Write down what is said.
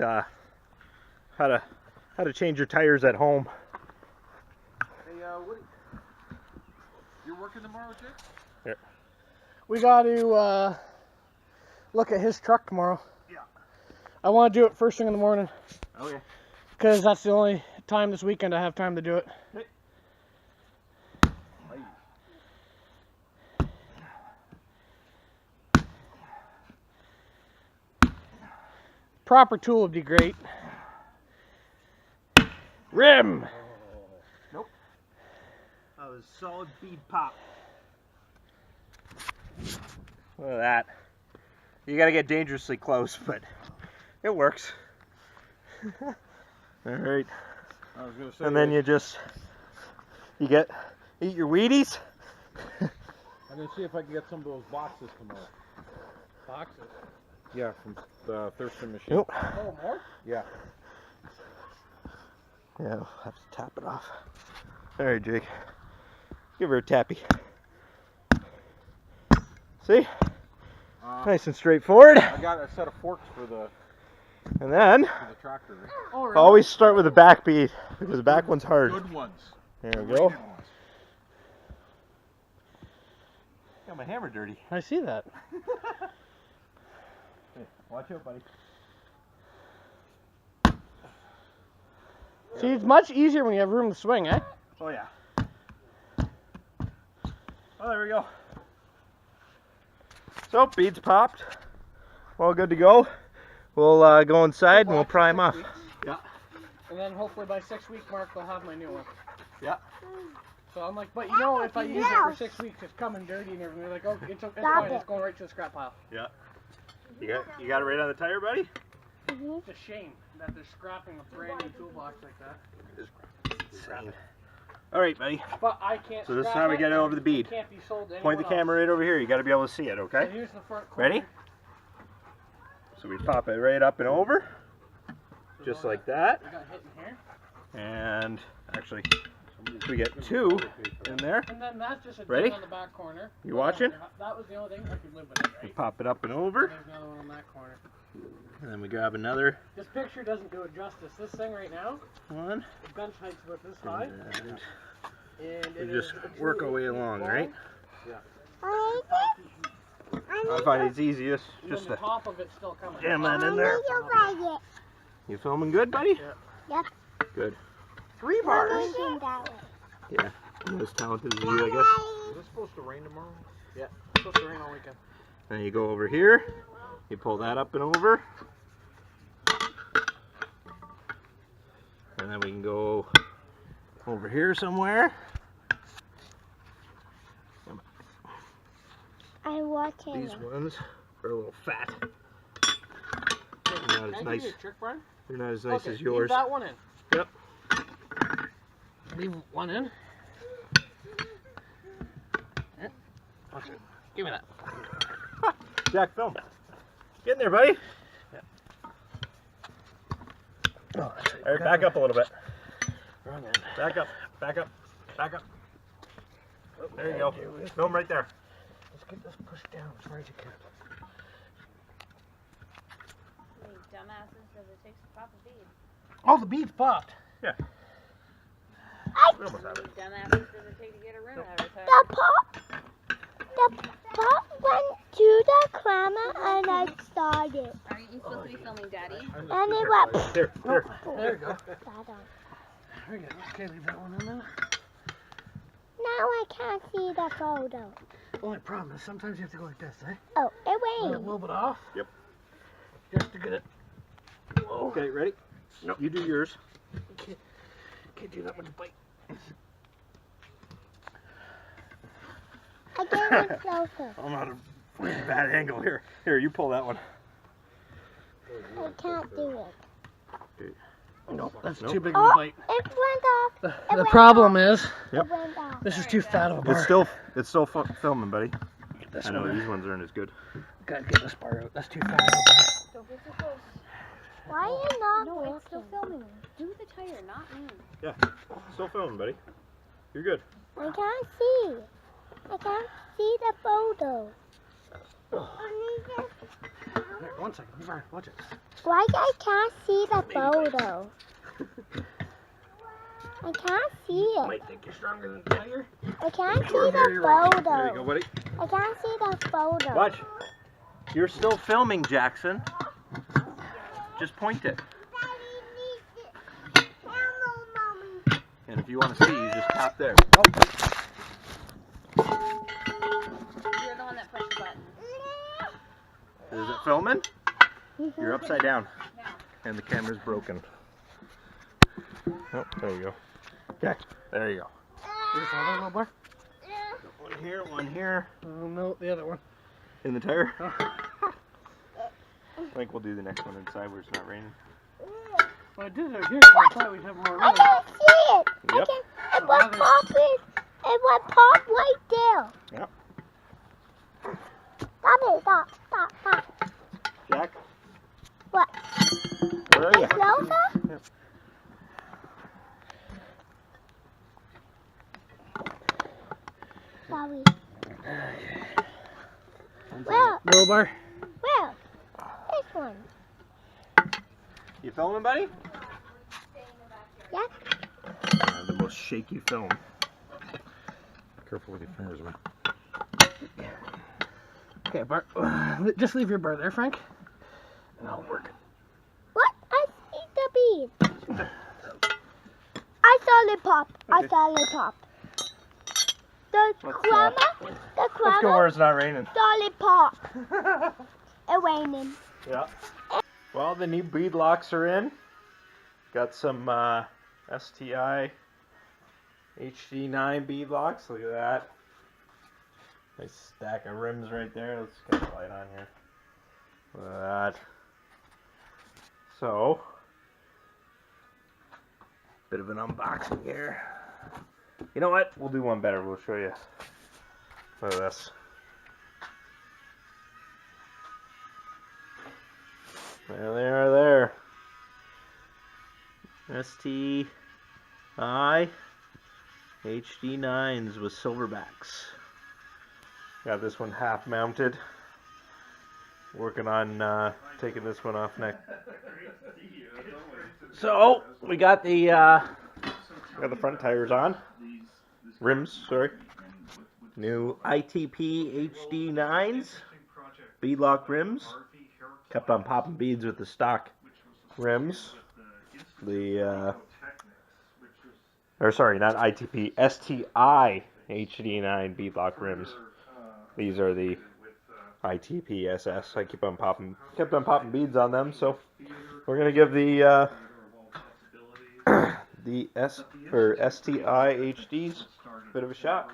how to change your tires at home. Hey, Woody, you're working tomorrow, Jake? Here. We got to look at his truck tomorrow. Yeah. I want to do it first thing in the morning. Okay. Because that's the only time this weekend I have time to do it. Hey. Proper tool would be great. Rim! Nope. That was solid bead pop. Look at that. You gotta get dangerously close, but it works. Alright. I was gonna say, And then you eat your Wheaties. I'm gonna see if I can get some of those boxes tomorrow. Boxes? Yeah, from the Thurston machine. Nope. Oh, more? Yeah. Yeah, I'll have to tap it off. Alright, Jake. Give her a tappy. See? Nice and straightforward. I got a set of forks for the tractor. Oh, really? Always start with the back bead, because the back one's hard. Good ones. There we go. Got my hammer dirty. I see that. Hey, watch out, buddy. See, it's much easier when you have room to swing, eh? Oh, yeah. Oh, there we go. So, beads popped. All good to go. We'll go inside and we'll pry them off. Yeah. And then hopefully by 6 week mark, they'll have my new one. Yeah. So I'm like, but you know, if I use it for 6 weeks, it's coming dirty and everything. They're like, oh, it's fine. It's going right to the scrap pile. Yeah. You got it right on the tire, buddy? It's a shame that they're scrapping a brand new toolbox like that. Insane. All right, buddy. But I can't. So this is how we get it over the bead. It can't be sold to Point the camera right over here. You got to be able to see it, okay? So here's the front corner. Ready? So we pop it right up and over, just like that. We got hit in here. And actually, we get two in there. And then that's just a Ready? ding on the back corner. You watching? That was the only thing I could live with it, We right? pop it up and over, There's another one on that corner. and then we grab another This picture doesn't do it justice. This thing right now, one, the bench height's about this high. and And we it just is work our truly way deep along, ball. right? Yeah. I find it's easiest And just then the to top of it's still coming. jam that in there. You filming good, buddy? Yep. Good. 3 bars. Yeah. I'm as talented as you, I guess. Is it supposed to rain tomorrow? Yeah. It's supposed to rain all weekend. And you go over here, you pull that up and over. And then we can go over here somewhere. I'm watching. These ones are a little fat. Can Not I as give nice. you a trick, Brian? They're not as nice Okay, as yours. Leave that one in. Yep. Leave one in. Yeah. Okay. Give me that. Jack, film. Get in there, buddy. Oh, All right, back up a little bit. Wrong end. Back up, back up, back up. There you go. Film right there. Let's get this pushed down as far as you can. You dumbasses, does it take to pop a bead? Oh, the bead's popped. Yeah. We almost have You it. dumbasses, does it take to get a rim out of it? The pop went to the camera and I started. Aren't you supposed to be filming Daddy? And it went. Here, here. There you go. Now There you go. Okay, leave that one in there. I can't see the photo. Only problem is sometimes you have to go like this, eh? Oh, it Let it a rained. little bit off. Yep. Just to get it. Whoa. Okay, ready? No, you do yours. Can't do that much bite. I get it closer. I'm on a bad angle here. Here, you pull that one. I can't do it. Nope, that's Nope. too big of a Oh, bite. it went off. The problem is, Yep. It went off. this is too fat of a bar. It's still filming, buddy. Get this I know one. these ones aren't as good. Gotta get this bar out. That's too fat of a bar. Don't get too close. Why are you not No, looking? it's still filming. Do the tire, not me. Yeah, still filming, buddy. You're good. I can't see. I can't see the photo. Here, 1 second. Come on, watch it. Why I can't see the photo? I can't see it. Might think you're stronger than Tiger. I can't see There the you go, photo. buddy. I can't see the photo. Watch. You're still filming, Jackson. Just point it. And if you want to see, you just tap there. You're the one that pushed the button. Is it filming? You're upside down. And the camera's broken. Oh, there you go. Okay, there you go. Here's the other little bar. One here, one here. Oh, no, the other one. In the tire. I think we'll do the next one inside where it's not raining. Well, I did it out here, so I thought we'd have more I room. can't see it. Yep. It was popping. It was pop right there. Yep. Stop it. Stop. Jack, What? where are you? Closer? Yep. Sorry. Where? Little bar. Where? This one. You filming, buddy? Yeah. The most shaky film. Careful with your fingers, man. Okay, bar. Just leave your bar there, Frank. And I'll work. What? I see the bead. I saw it pop. I saw it pop. The grandma. Let's go where it's not raining. Saw it pop. It raining. Yeah. Well, the new bead locks are in. Got some STI HD9 bead locks. Look at that. Nice stack of rims right there. Let's get the light on here. Look at that. So, bit of an unboxing here. You know what? We'll do one better. We'll show you. Look at this. There they are there. STI HD9s with silverbacks. Got this one half mounted. Working on taking this one off next. So we got the front tires on. Rims, sorry. New ITP HD9s. Beadlock rims. Kept on popping beads with the stock rims. Or sorry, not ITP, STI HD9 beadlock rims. These are the ITP SS. I kept on popping beads on them, so we're gonna give the the STI HDs a bit of a shot.